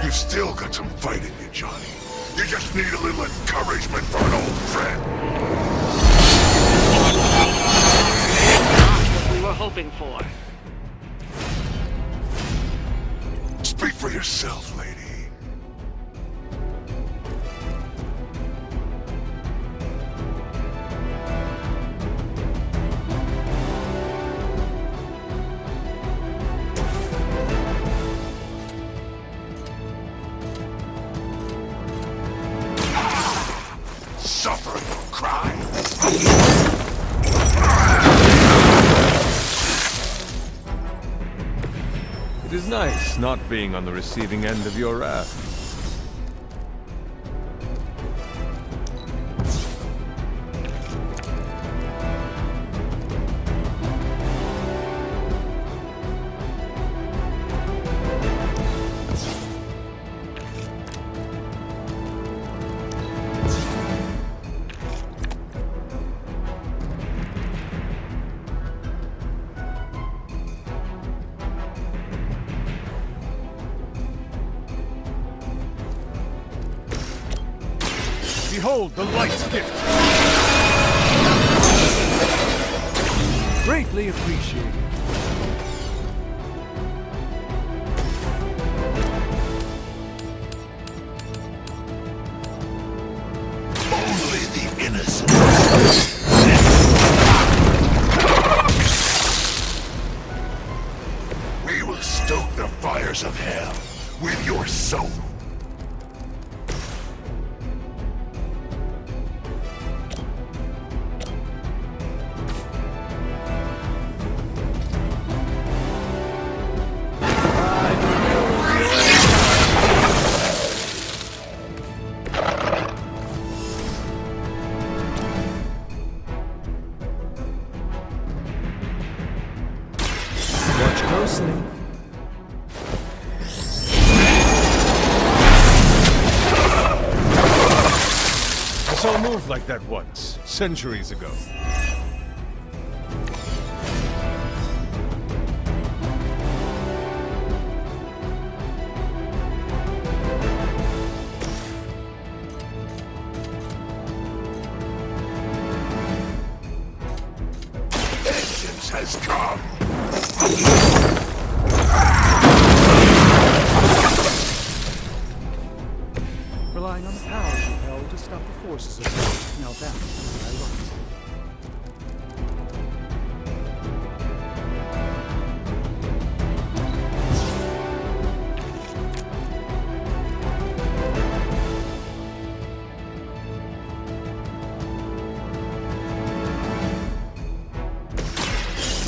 You still got some fight in you, Johnny. You just need a little encouragement from an old friend. Not what we were hoping for. Speak for yourself, lady. Suffer your crime. It is nice not being on the receiving end of your wrath. Behold the light's gift! Greatly appreciated. Only the innocent. We will stoke the fires of hell with your soul. Watch closely. I saw a move like that once, centuries ago. Vengeance has come. Relying on the powers of hell to stop the forces of hell. Now that is what I love.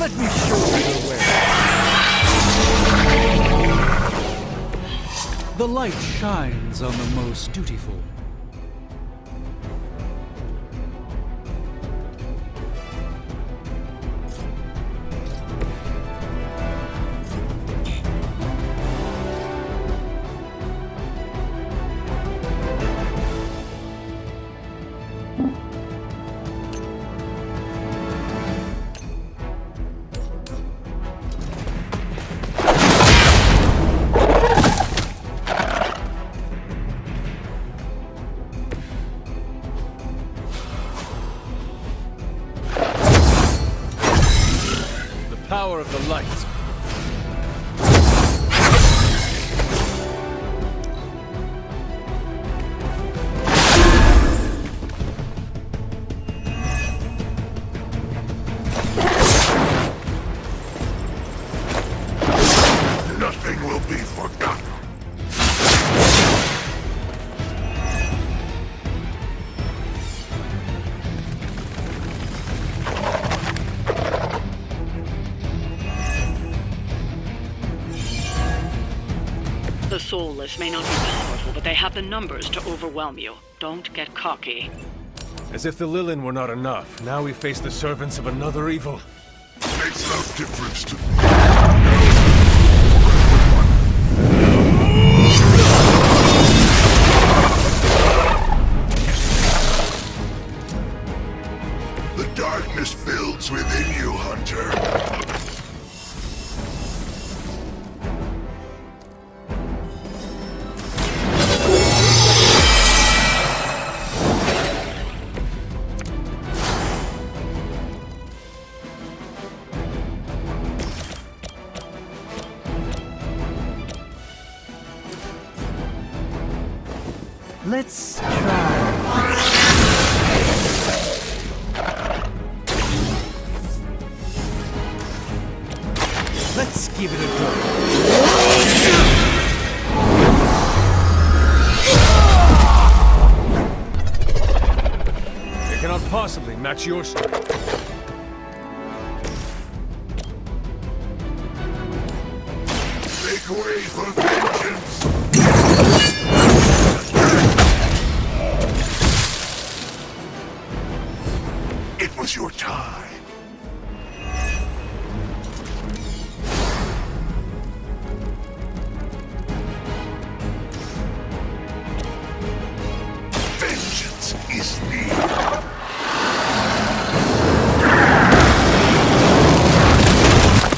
Let me show you the way. The light shines on the most dutiful. Power of the light. Nothing will be forgotten. The soulless may not be powerful, but they have the numbers to overwhelm you. Don't get cocky. As if the Lilin were not enough, now we face the servants of another evil. Makes no difference to me. The darkness builds within you, Hunter. Let's try. Let's give it a go. They cannot possibly match your strength. Make way for vengeance! It was your time. Vengeance is near.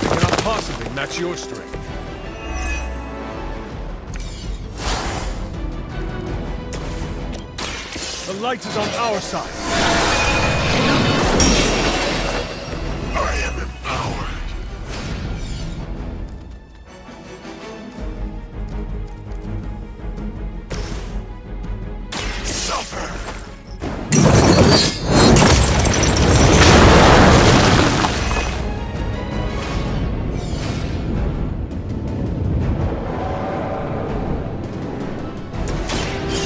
They cannot possibly match your strength. The light is on our side. I am empowered. Suffer.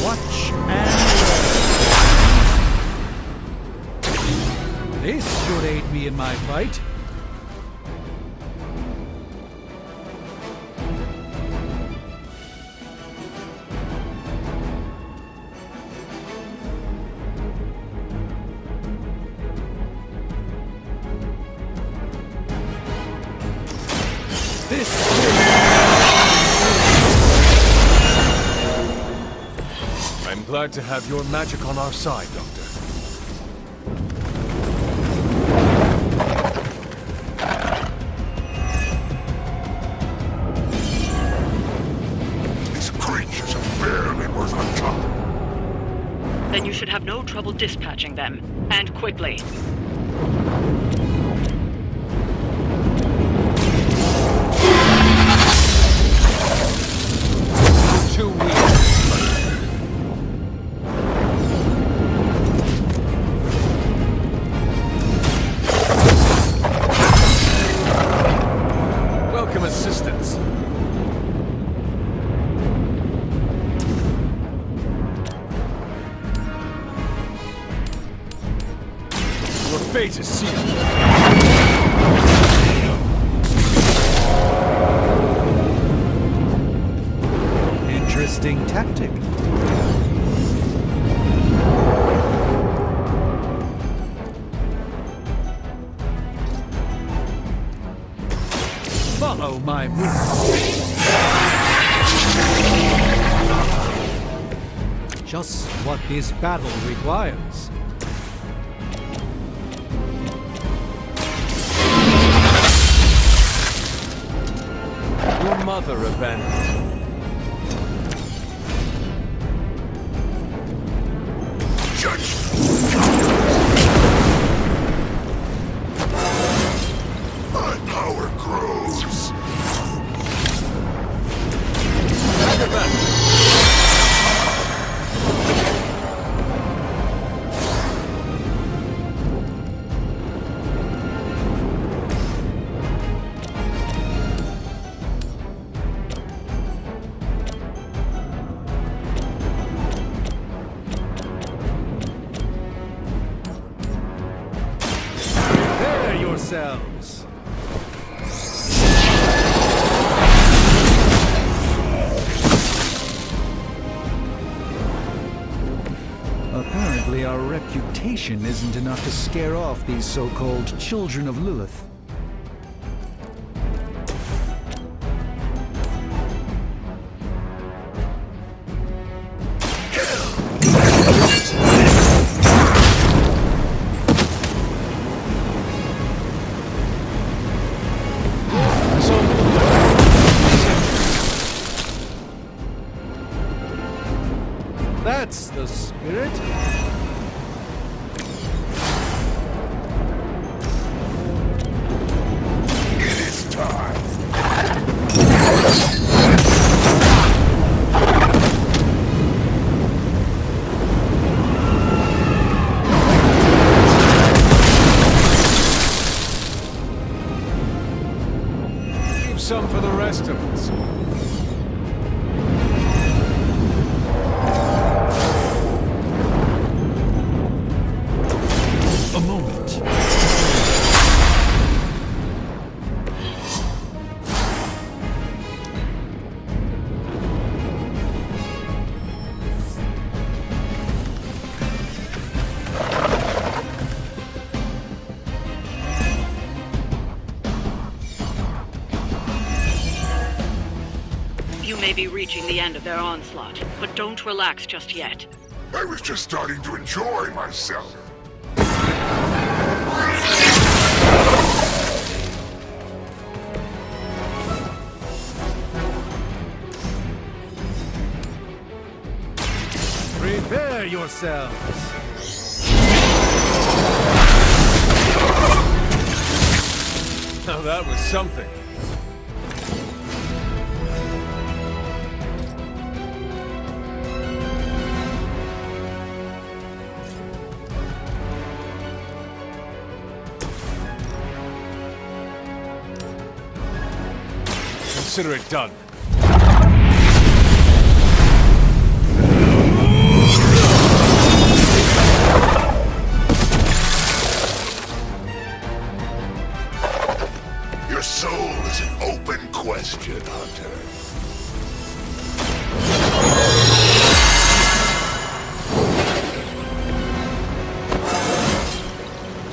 Watch and learn. This should aid me in my fight. This I'm glad to have your magic on our side, Doctor. These creatures are barely worth our time. Then you should have no trouble dispatching them. And quickly. Too weak. Welcome assistance. Your fate is sealed. interesting tactic. Follow my movement. Just what this battle requires. Your mother abandoned. My power grows. Prepare yourselves. Apparently our reputation isn't enough to scare off these so-called children of Lilith. That's the spirit. It is time. may be reaching the end of their onslaught, but don't relax just yet. I was just starting to enjoy myself. Prepare yourselves! Now that was something. Consider it done. Your soul is an open question, Hunter.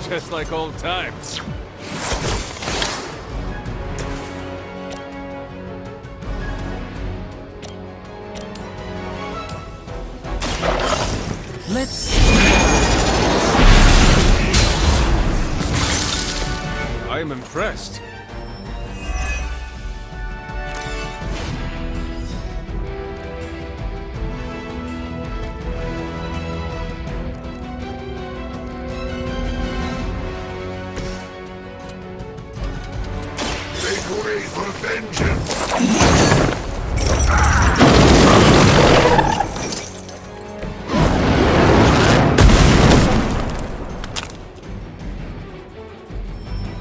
Just like old times. Let's... I am impressed. Make way for vengeance!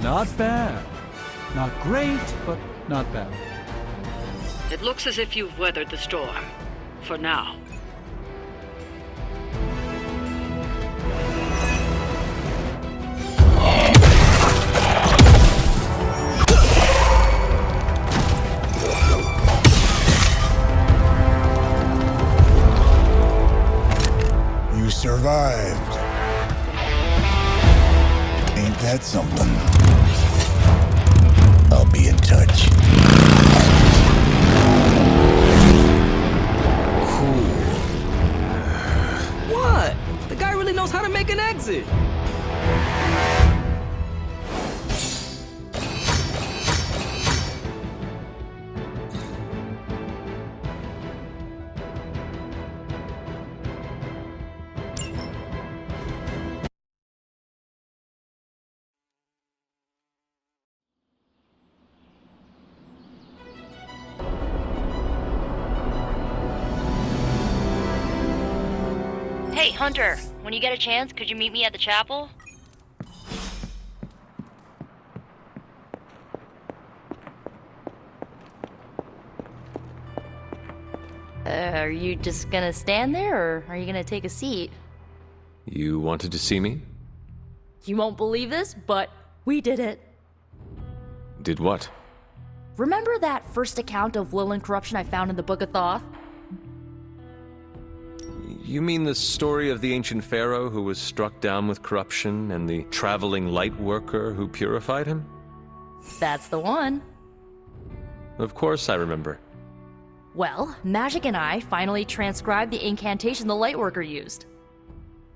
Not bad. Not great, but not bad. It looks as if you've weathered the storm. For now. You survived. Ain't that something? I'll be in touch. What? The guy really knows how to make an exit. Hey, Hunter, when you get a chance, could you meet me at the chapel? Are you just gonna stand there, or are you gonna take a seat? You wanted to see me? You won't believe this, but we did it. Did what? Remember that first account of Lilin corruption I found in the Book of Thoth? You mean the story of the ancient pharaoh who was struck down with corruption and the traveling light worker who purified him? That's the one. Of course I remember. Well, Magic and I finally transcribed the incantation the Lightworker used.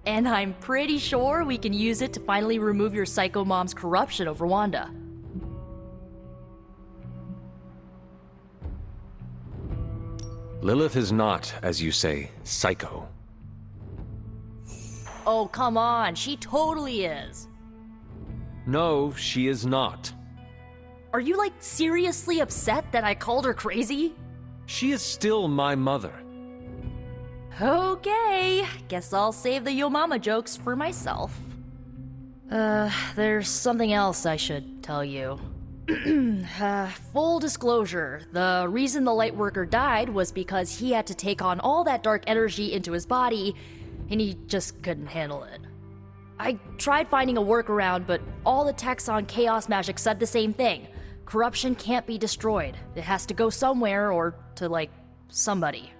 And I'm pretty sure we can use it to finally remove your psycho mom's corruption over Wanda. Lilith is not, as you say, psycho. Oh, come on, she totally is. No, she is not. Are you, like, seriously upset that I called her crazy? She is still my mother. Okay, guess I'll save the yo mama jokes for myself. There's something else I should tell you. Full disclosure, the reason the Lightworker died was because he had to take on all that dark energy into his body, and he just couldn't handle it. I tried finding a workaround, but all the texts on Chaos Magic said the same thing. Corruption can't be destroyed. It has to go somewhere, or to, like, somebody.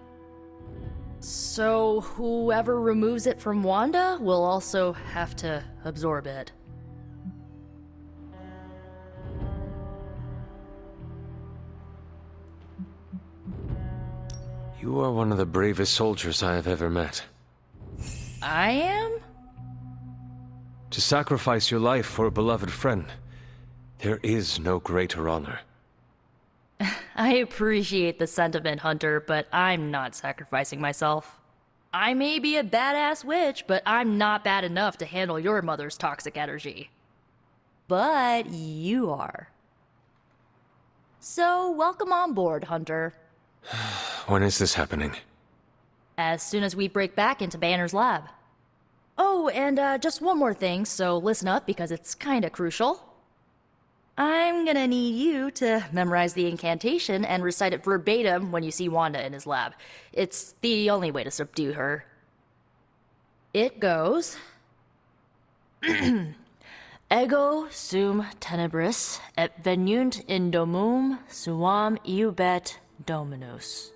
So whoever removes it from Wanda will also have to absorb it. You are one of the bravest soldiers I have ever met. I am? To sacrifice your life for a beloved friend, there is no greater honor. I appreciate the sentiment, Hunter, but I'm not sacrificing myself. I may be a badass witch, but I'm not bad enough to handle your mother's toxic energy. But you are. So, welcome on board, Hunter. When is this happening? As soon as we break back into Banner's lab. Oh, and just one more thing, so listen up because it's kinda crucial. I'm gonna need you to memorize the incantation and recite it verbatim when you see Wanda in his lab. It's the only way to subdue her. It goes... Ego sum tenebris et venunt in domum suam iubet dominus.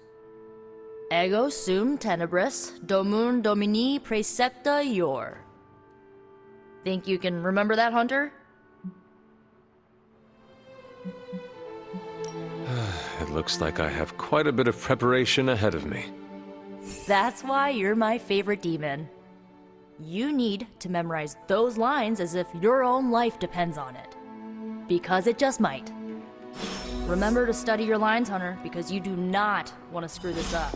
Ego sum tenebris domum domini praecepta ior. Think you can remember that, Hunter? It looks like I have quite a bit of preparation ahead of me. That's why you're my favorite demon. You need to memorize those lines as if your own life depends on it. Because it just might. Remember to study your lines, Hunter, because you do not want to screw this up.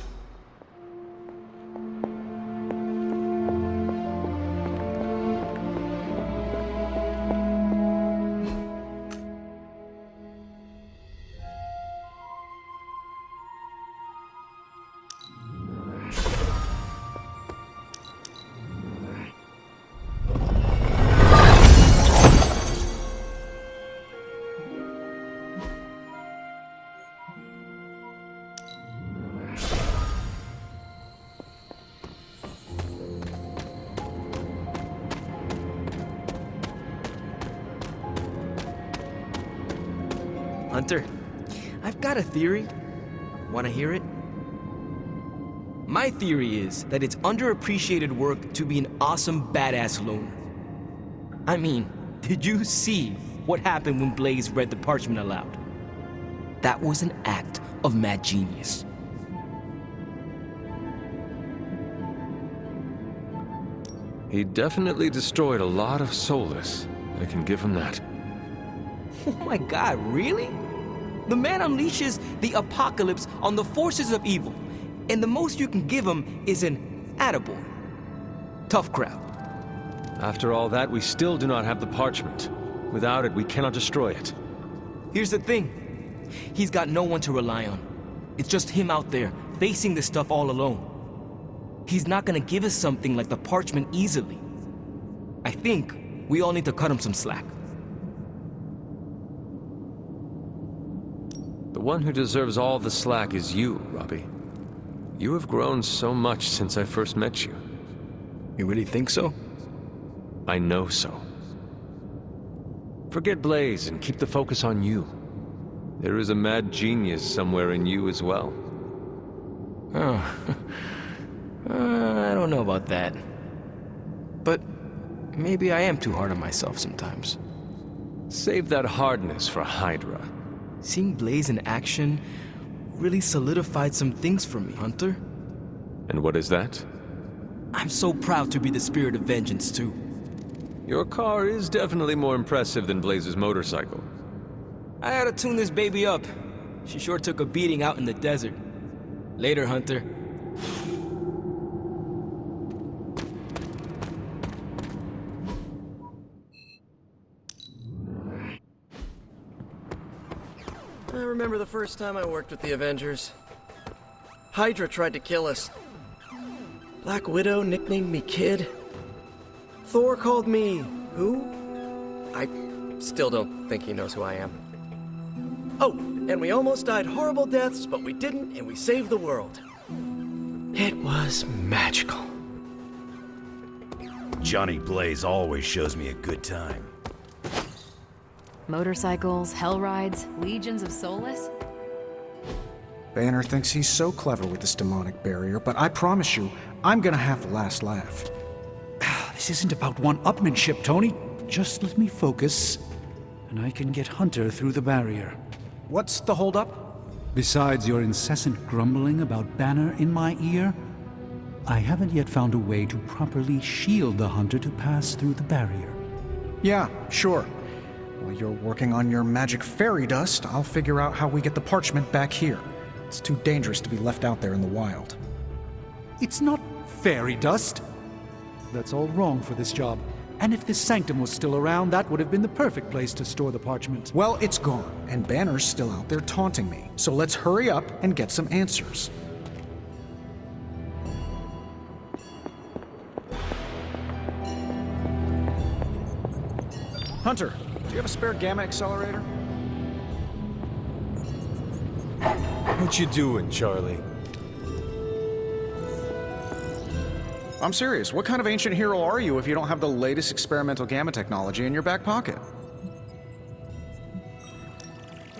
Hunter, I've got a theory. Want to hear it? My theory is that it's underappreciated work to be an awesome badass loner. I mean, did you see what happened when Blaze read the parchment aloud? That was an act of mad genius. He definitely destroyed a lot of soulless. I can give him that. Oh my god, really? The man unleashes the apocalypse on the forces of evil, and the most you can give him is an attaboy. Tough crowd. After all that, we still do not have the parchment. Without it, we cannot destroy it. Here's the thing. He's got no one to rely on. It's just him out there, facing this stuff all alone. He's not gonna give us something like the parchment easily. I think we all need to cut him some slack. The one who deserves all the slack is you, Robbie. You have grown so much since I first met you. You really think so? I know so. Forget Blaze and keep the focus on you. There is a mad genius somewhere in you as well. Oh, I don't know about that. But maybe I am too hard on myself sometimes. Save that hardness for Hydra. Seeing Blaze in action really solidified some things for me, Hunter. And what is that? I'm so proud to be the spirit of vengeance, too. Your car is definitely more impressive than Blaze's motorcycle. I had to tune this baby up. She sure took a beating out in the desert. Later, Hunter. I remember the first time I worked with the Avengers. Hydra tried to kill us. Black Widow nicknamed me Kid. Thor called me... who? I still don't think he knows who I am. Oh, and we almost died horrible deaths, but we didn't, and we saved the world. It was magical. Johnny Blaze always shows me a good time. Motorcycles, hell rides, legions of soulless? Banner thinks he's so clever with this demonic barrier, but I promise you, I'm gonna have the last laugh. This isn't about one-upmanship, Tony. Just let me focus, and I can get Hunter through the barrier. What's the holdup? Besides your incessant grumbling about Banner in my ear, I haven't yet found a way to properly shield the hunter to pass through the barrier. Yeah, sure. While you're working on your magic fairy dust, I'll figure out how we get the parchment back here. It's too dangerous to be left out there in the wild. It's not fairy dust. That's all wrong for this job. And if this sanctum was still around, that would have been the perfect place to store the parchment. Well, it's gone, and Banner's still out there taunting me. So let's hurry up and get some answers. Hunter, do you have a spare gamma accelerator? What you doing, Charlie? I'm serious. What kind of ancient hero are you if you don't have the latest experimental gamma technology in your back pocket?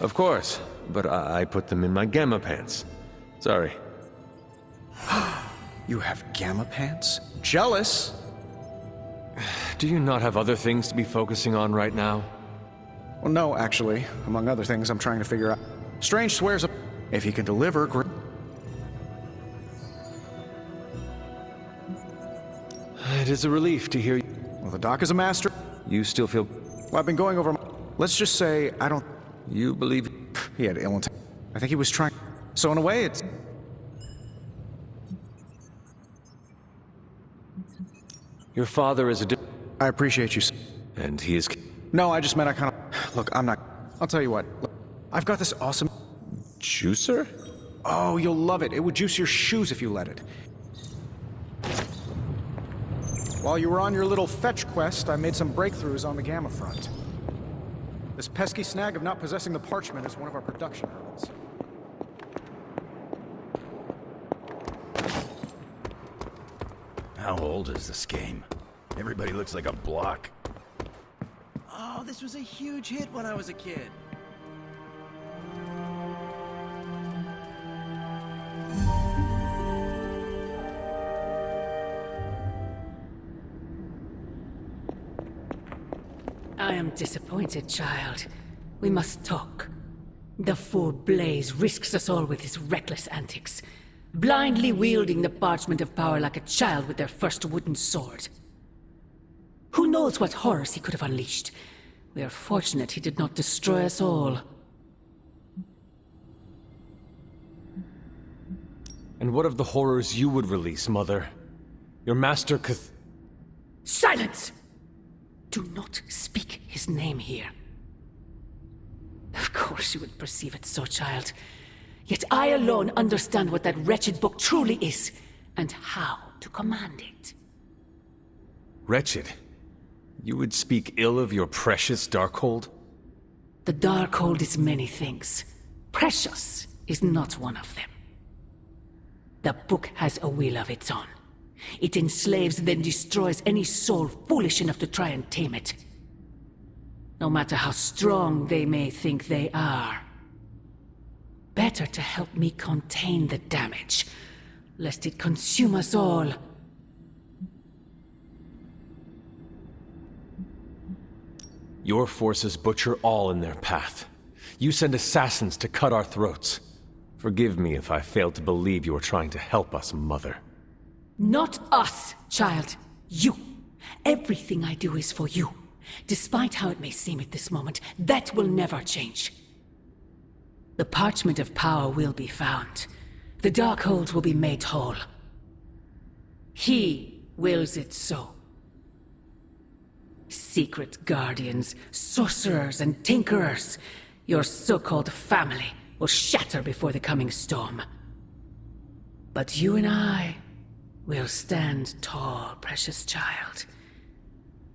Of course, but I put them in my gamma pants. Sorry. You have gamma pants? Jealous? Do you not have other things to be focusing on right now? Well, no, actually. Among other things, I'm trying to figure out. Strange swears if he can deliver. It is a relief to hear you. Well, the doc is a master. You still feel... Well, I've been going over. Let's just say I don't. You believe... He had ill intent. I think he was trying. So in a way, it's. Your father is a... I appreciate you. And he is... No, I just meant I kind of... Look, I'm not... I'll tell you what. Look, I've got this awesome... Juicer? Oh, you'll love it. It would juice your shoes if you let it. While you were on your little fetch quest, I made some breakthroughs on the gamma front. This pesky snag of not possessing the parchment is one of our production hurdles. How old is this game? Everybody looks like a block. Oh, this was a huge hit when I was a kid. I am disappointed, child. We must talk. The fool Blaze risks us all with his reckless antics, blindly wielding the parchment of power like a child with their first wooden sword. Who knows what horrors he could have unleashed? We are fortunate he did not destroy us all. And what of the horrors you would release, Mother? Your master Silence! Do not speak his name here. Of course you would perceive it so, child. Yet I alone understand what that wretched book truly is, and how to command it. Wretched? You would speak ill of your precious Darkhold? The Darkhold is many things. Precious is not one of them. The book has a will of its own. It enslaves, then destroys any soul foolish enough to try and tame it. No matter how strong they may think they are. Better to help me contain the damage, lest it consume us all. Your forces butcher all in their path. You send assassins to cut our throats. Forgive me if I failed to believe you were trying to help us, Mother. Not us, child. You. Everything I do is for you. Despite how it may seem at this moment, that will never change. The parchment of power will be found. The Darkhold will be made whole. He wills it so. Secret guardians, sorcerers, and tinkerers, your so-called family, will shatter before the coming storm. But you and I will stand tall, precious child.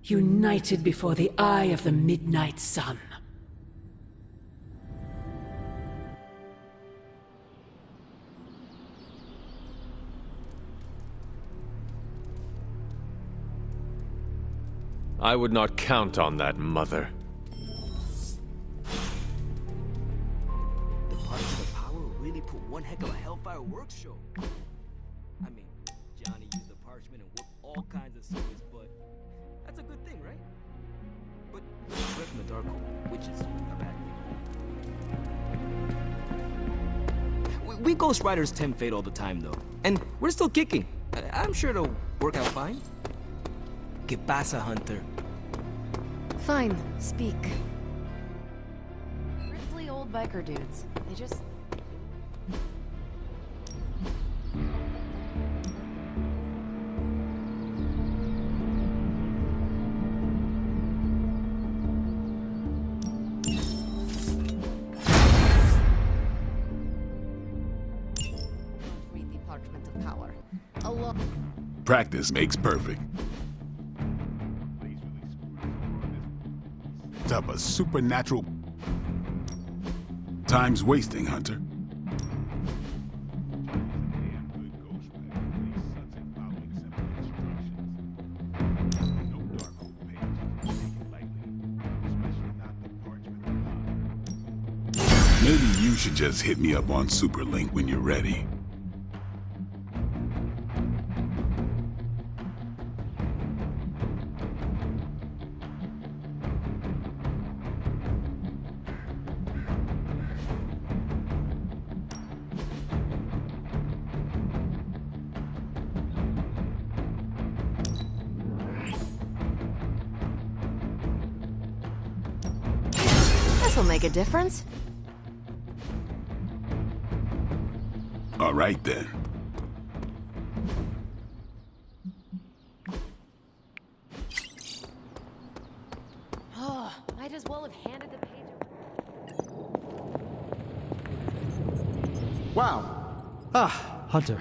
United before the eye of the midnight sun. I would not count on that, Mother. The parchment of power will really put one heck of a Hellfire Works show. I mean, Johnny used the parchment and whooped all kinds of souls, but that's a good thing, right? But threat from the Darkhold, which is a bad thing. We Ghost Riders tempt fate all the time, though. And we're still kicking. I'm sure it'll work out fine. ¿Qué pasa, Hunter? Fine, speak. Ripley old biker dudes. They just... read the parchment of power. Practice makes perfect. Up a supernatural time's wasting, Hunter. Maybe you should just hit me up on Superlink when you're ready. This'll make a difference. All right, then. Oh, might as well have handed the page. Wow. Ah, Hunter.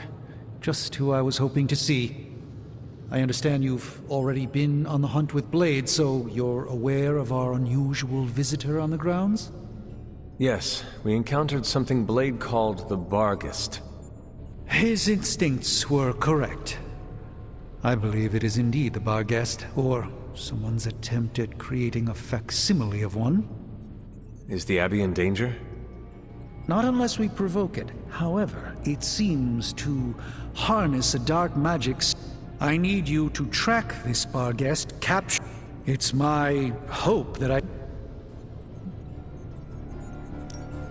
Just who I was hoping to see. I understand you've already been on the hunt with Blade, so you're aware of our unusual visitor on the grounds? Yes, we encountered something Blade called the Barghest. His instincts were correct. I believe it is indeed the Barghest, or someone's attempt at creating a facsimile of one. Is the Abbey in danger? Not unless we provoke it. However, it seems to harness a dark magic. I need you to track this Barghest, capture. It's my hope that I...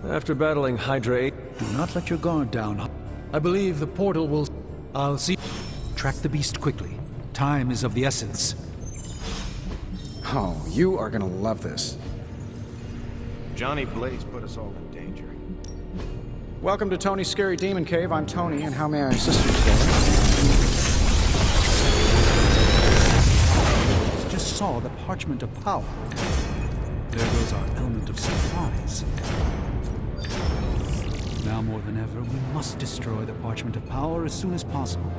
After battling Hydra 8... Do not let your guard down. I believe the portal will... I'll see... Track the beast quickly. Time is of the essence. Oh, you are gonna love this. Johnny Blaze put us all in danger. Welcome to Tony's Scary Demon Cave. I'm Tony, and how may I assist you today? Just saw the parchment of power. There goes our element of surprise. Now more than ever, we must destroy the parchment of power as soon as possible.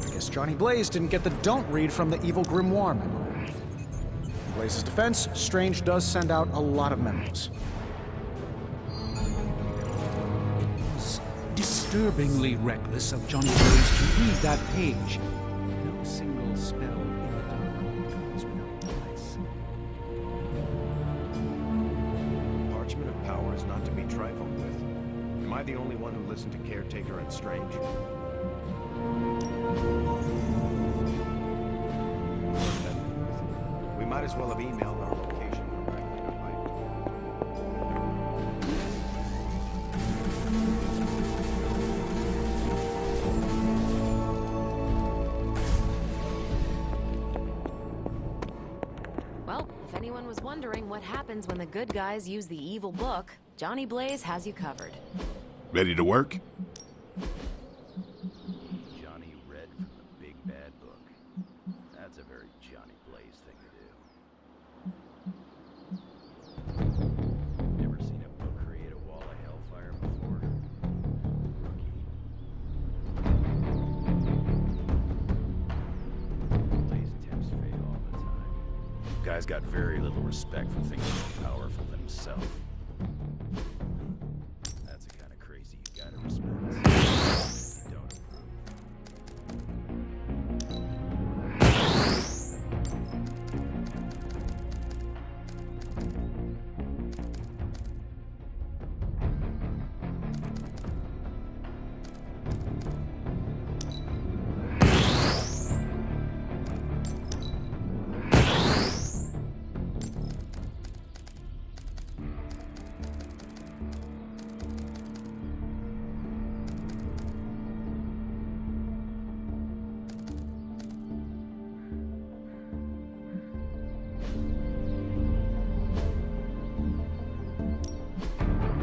I guess Johnny Blaze didn't get the don't read from the evil grimoire memo. In Blaze's defense, Strange does send out a lot of memos. It was disturbingly reckless of Johnny Blaze to read that page. No single spell in the dark goes without price. Parchment of power is not to be trifled with. Am I the only one who listened to Caretaker and Strange? We might as well have emailed our location directly to Hydra. Well, if anyone was wondering what happens when the good guys use the evil book, Johnny Blaze has you covered. Ready to work? Johnny read from the big bad book. That's a very Johnny Blaze thing to do. Never seen a book create a wall of hellfire before? Rookie. Blaze tempts fate all the time. Guy's got very little respect for things more powerful than himself. That's the kind of crazy you gotta respect. Don't approve.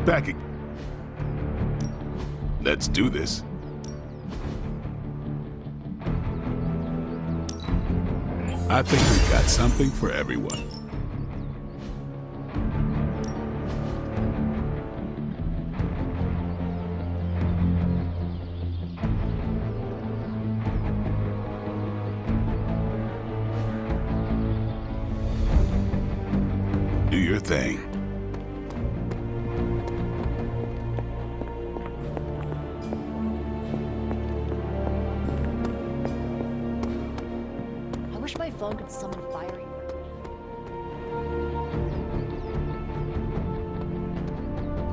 Backing. Let's do this. I think we've got something for everyone. Do your thing. I wish my phone could summon fire.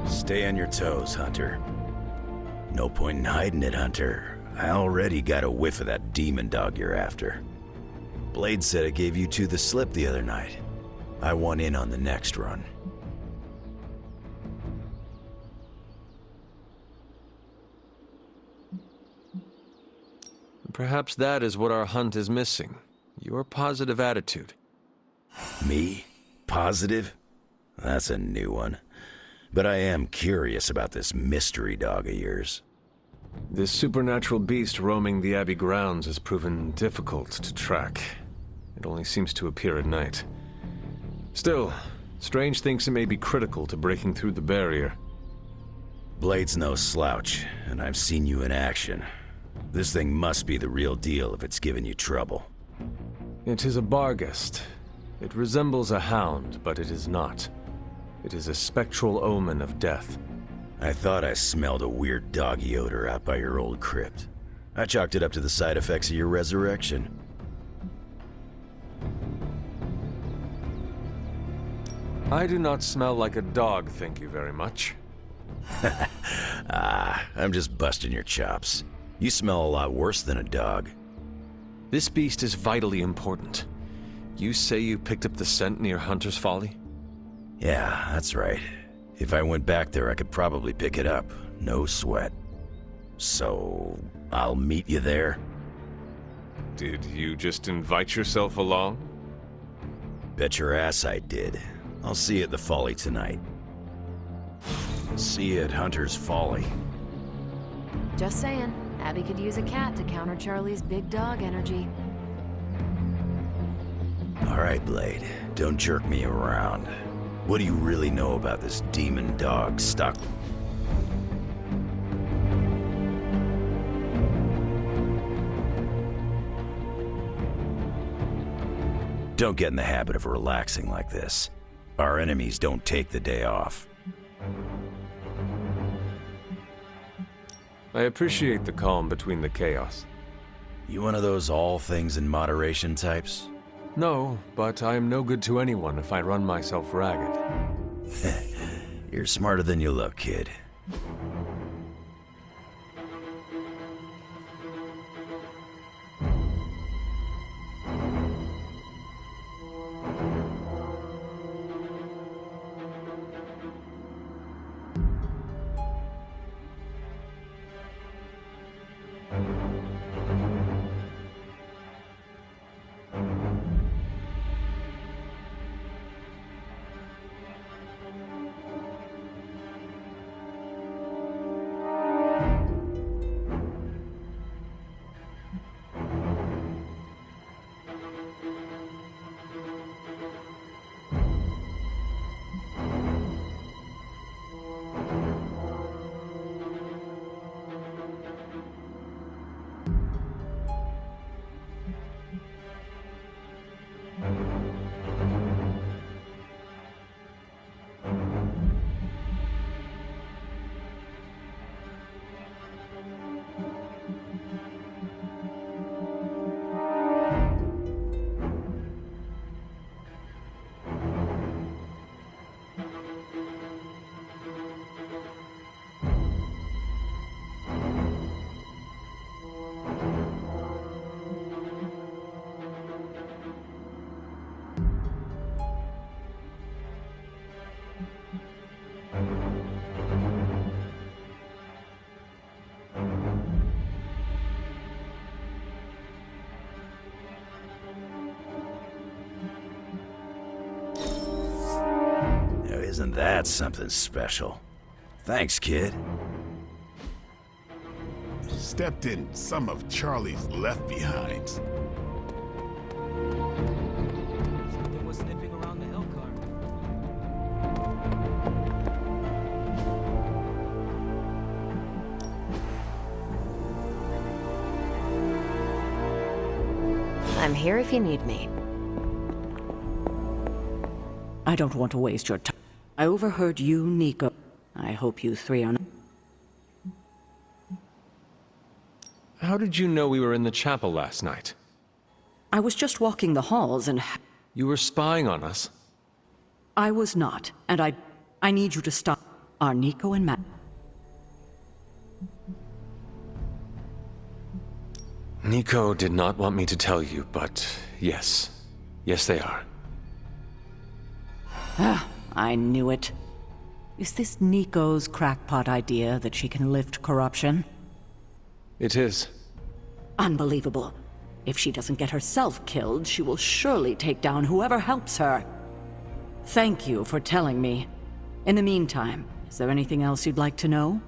Stay on your toes, Hunter. No point in hiding it, Hunter. I already got a whiff of that demon dog you're after. Blade said it gave you two the slip the other night. I want in on the next run. Perhaps that is what our hunt is missing. Your positive attitude. Me? Positive? That's a new one. But I am curious about this mystery dog of yours. This supernatural beast roaming the Abbey grounds has proven difficult to track. It only seems to appear at night. Still, Strange thinks it may be critical to breaking through the barrier. Blade's no slouch, and I've seen you in action. This thing must be the real deal if it's giving you trouble. It is a Barghest. It resembles a hound, but it is not. It is a spectral omen of death. I thought I smelled a weird doggy odor out by your old crypt. I chalked it up to the side effects of your resurrection. I do not smell like a dog, thank you very much. I'm just busting your chops. You smell a lot worse than a dog. This beast is vitally important. You say you picked up the scent near Hunter's Folly? Yeah, that's right. If I went back there, I could probably pick it up. No sweat. So, I'll meet you there? Did you just invite yourself along? Bet your ass I did. I'll see you at the Folly tonight. See you at Hunter's Folly. Just saying, Abby could use a cat to counter Charlie's big dog energy. All right, Blade. Don't jerk me around. What do you really know about this demon dog stuck? Don't get in the habit of relaxing like this. Our enemies don't take the day off. I appreciate the calm between the chaos. You one of those all things in moderation types? No, but I am no good to anyone if I run myself ragged. You're smarter than you look, kid. Isn't that something special? Thanks, kid. Stepped in some of Charlie's left behinds. Something was sniffing around the L car. I'm here if you need me. I don't want to waste your time. I overheard you, Nico. I hope you three are not... How did you know we were in the chapel last night? I was just walking the halls and... You were spying on us? I was not, and I need you to stop. Are Nico and Matt... Nico did not want me to tell you, but yes. Yes, they are. Ah, I knew it. Is this Nico's crackpot idea that she can lift corruption? It is. Unbelievable. If she doesn't get herself killed, she will surely take down whoever helps her. Thank you for telling me. In the meantime, is there anything else you'd like to know?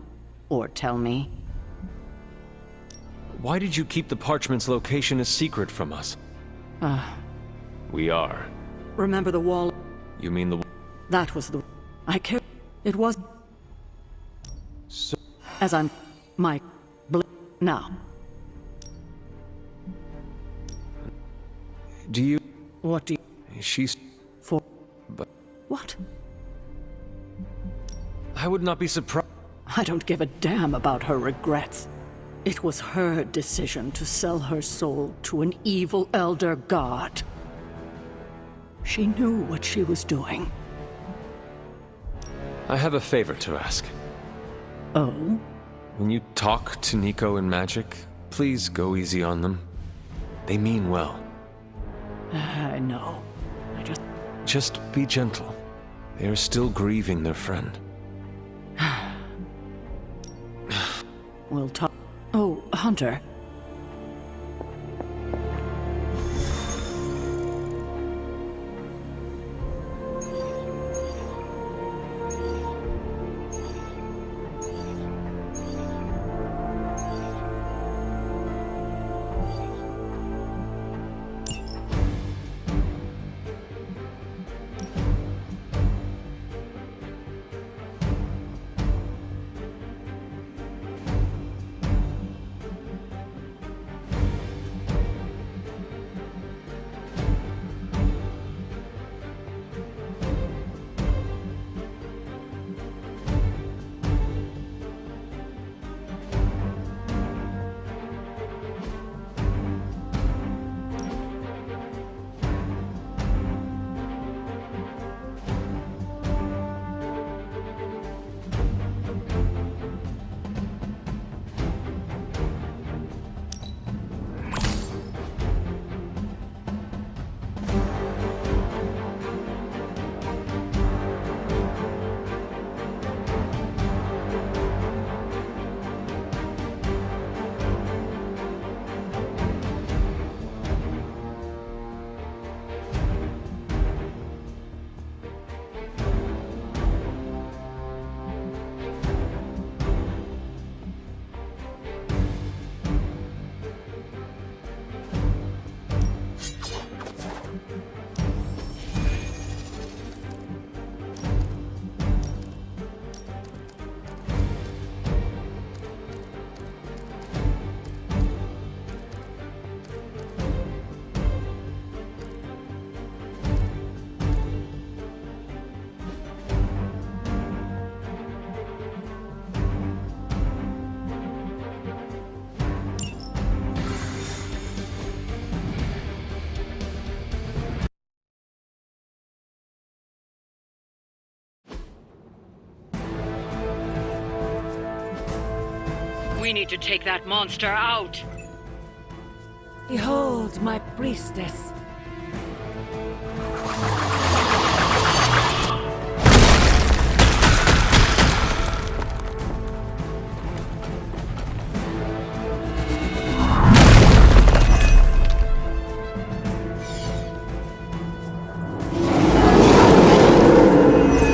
Or tell me? Why did you keep the parchment's location a secret from us? We are. Remember the wall? You mean the... That was the... I care... It was... So... As I'm... My... Now. Do you... What do you... She's... For... But... What? I would not be surprised... I don't give a damn about her regrets. It was her decision to sell her soul to an evil elder god. She knew what she was doing. I have a favor to ask. Oh? When you talk to Nico and Magic, please go easy on them. They mean well. I know. Just be gentle. They are still grieving their friend. We'll talk. Oh, Hunter. We need to take that monster out. Behold, my priestess.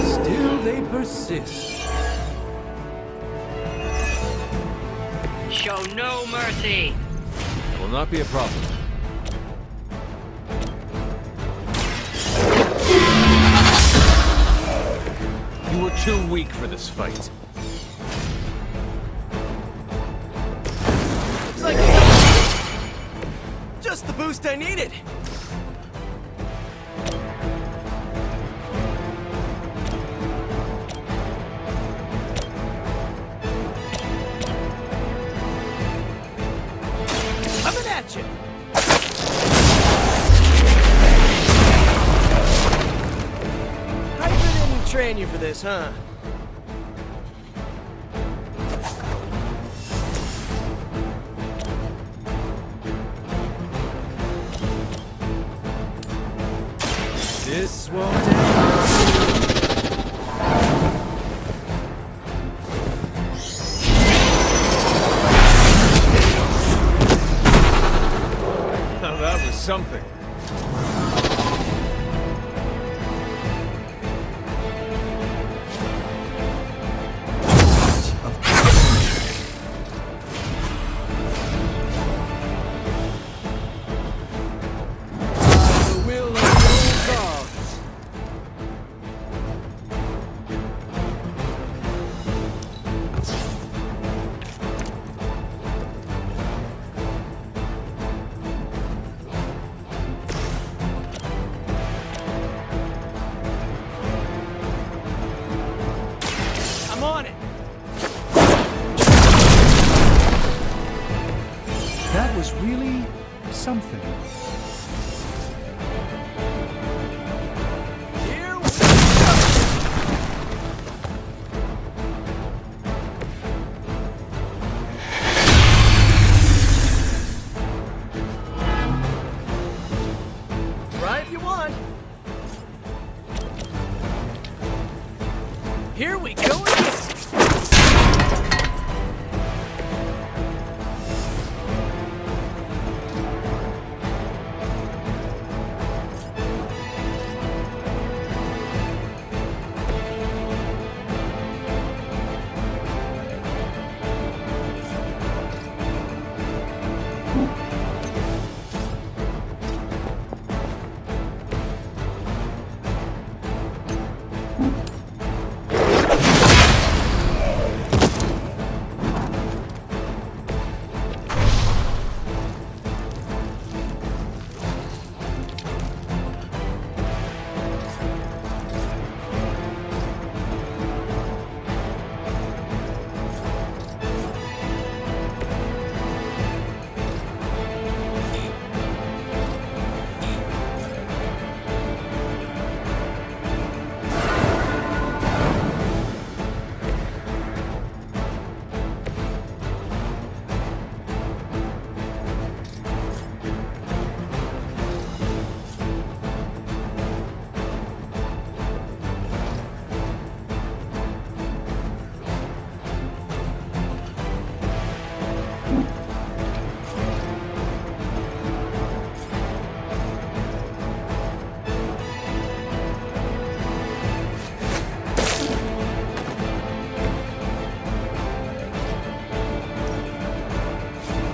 Still they persist. Show no mercy. That will not be a problem. You were too weak for this fight. Looks like just the boost I needed. Coming at you. Piper didn't train you for this, huh? This won't end. Now that was something. The will of the gods. I'm on it. That was really something. Here we go. Try if you want. Here we go again.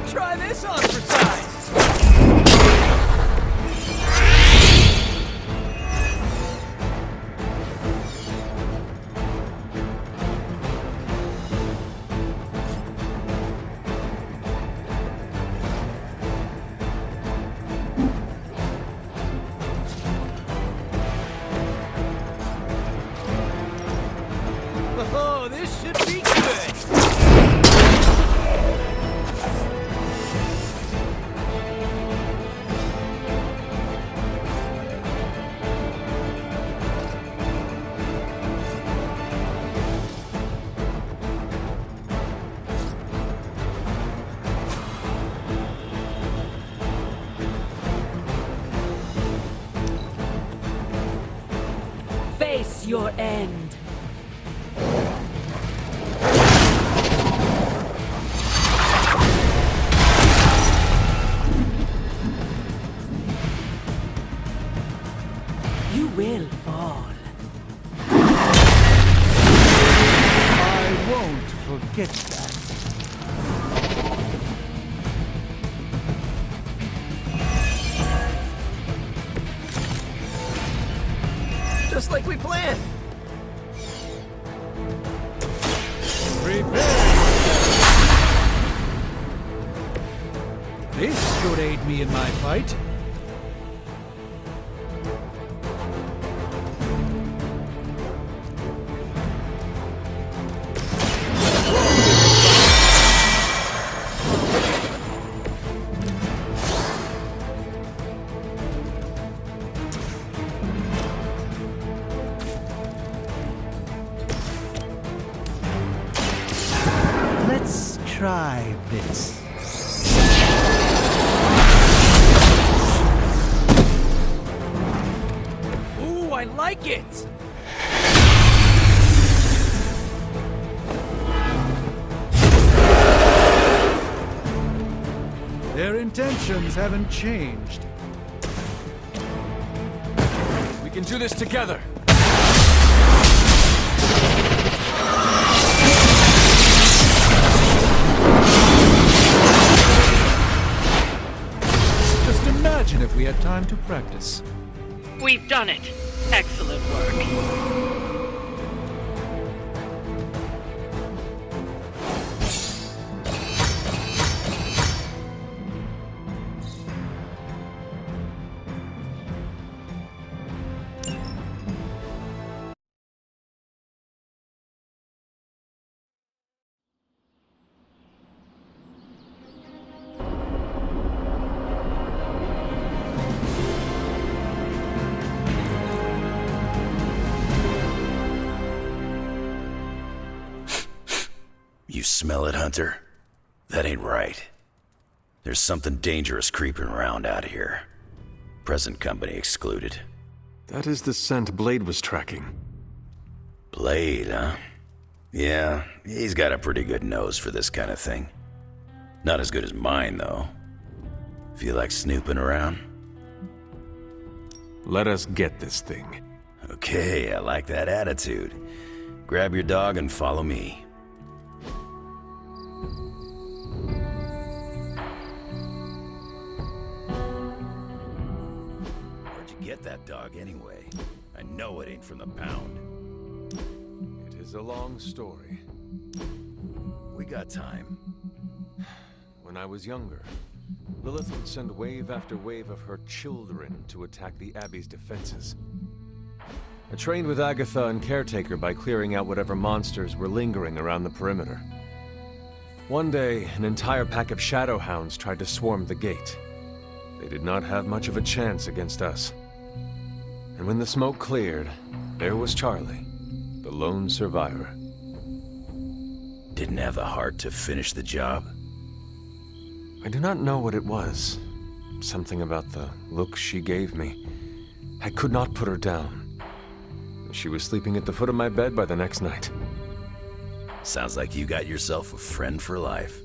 Try this on for size. Oh, this should be good. Face your end. You will fall. I won't forget that. just like we planned. Prepare! This should aid me in my fight. Let's try this. Ooh, I like it! Their intentions haven't changed. We can do this together. Just imagine if we had time to practice. We've done it. Excellent work. You smell it, Hunter? That ain't right. There's something dangerous creeping around out here. Present company excluded. That is the scent Blade was tracking. Blade, huh? Yeah, he's got a pretty good nose for this kind of thing. Not as good as mine, though. Feel like snooping around? Let us get this thing. Okay, I like that attitude. Grab your dog and follow me. Where'd you get that dog anyway? I know it ain't from the pound. It is a long story. We got time. When I was younger, Lilith would send wave after wave of her children to attack the Abbey's defenses. I trained with Agatha and Caretaker by clearing out whatever monsters were lingering around the perimeter. One day, an entire pack of Shadowhounds tried to swarm the gate. They did not have much of a chance against us. And when the smoke cleared, there was Charlie, the lone survivor. Didn't have the heart to finish the job? I do not know what it was. Something about the look she gave me. I could not put her down. She was sleeping at the foot of my bed by the next night. Sounds like you got yourself a friend for life.